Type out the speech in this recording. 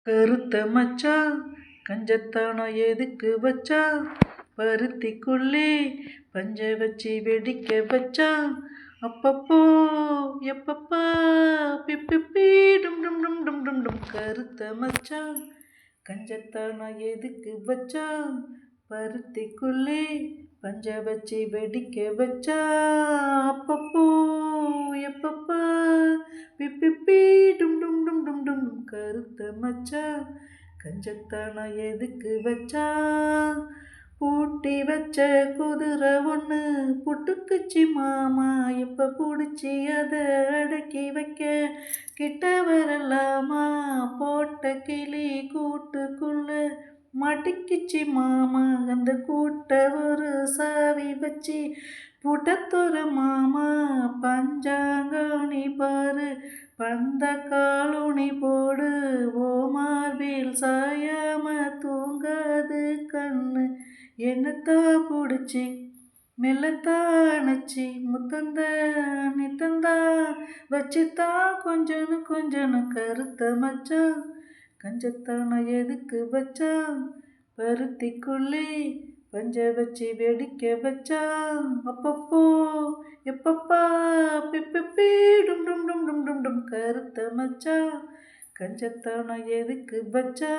கருத்த மச்சான் கஞ்சத்தானம் எதுக்கு வச்சா, பருத்திக்குள்ளே பஞ்ச வச்சு வெடிக்க வச்சா. அப்பப்போ எப்பப்பா பிப்பி டும் டும் டும் டும் டும் டும். கருத்த மச்சான் கஞ்சத்தானம் எதுக்கு வச்சா, பருத்திக்குள்ளே பஞ்ச வச்சு வெடிக்க வச்சா. அப்பப்போ எப்பப்பா பிப்பி டும் டும் டும் டும் டும். கருத்த மச்சான் கஞ்சத்தானம் எதுக்கு வச்சா, பூட்டி வச்ச குதிரை ஒன்று புட்டுக்குச்சி மாமா. இப்ப புடிச்சி அதை அடக்கி வைக்க கிட்ட வரலாமா, போட்ட கிளி கூட்டுக்குள்ள மாட்டிக்கிச்சி மாமா. அந்த கூட்ட ஒரு சாவி வச்சு புட்டத்தொர மாமா. பஞ்சாங்கனி பாரு பந்த காலுனி போடு, ஓ மார்பில் சாயாம தூங்காது கண்ணு. என்னத்தா புடிச்சி மெல்லத்தா அணைச்சி முத்தந்த நித்தந்தா வச்சுத்தா கொஞ்சனு. கருத்த மச்சான் கஞ்சத்தானம் எதுக்கு வச்சா, பருத்திக்குள்ளே பஞ்ச வச்சு வெடிக்க வச்சா. அப்பப்போ எப்பப்பா பிப்பி டும் டும் டும் டும் டும் டும். கருத்த மச்சான் கஞ்சத்தானம் எதுக்கு வச்சா.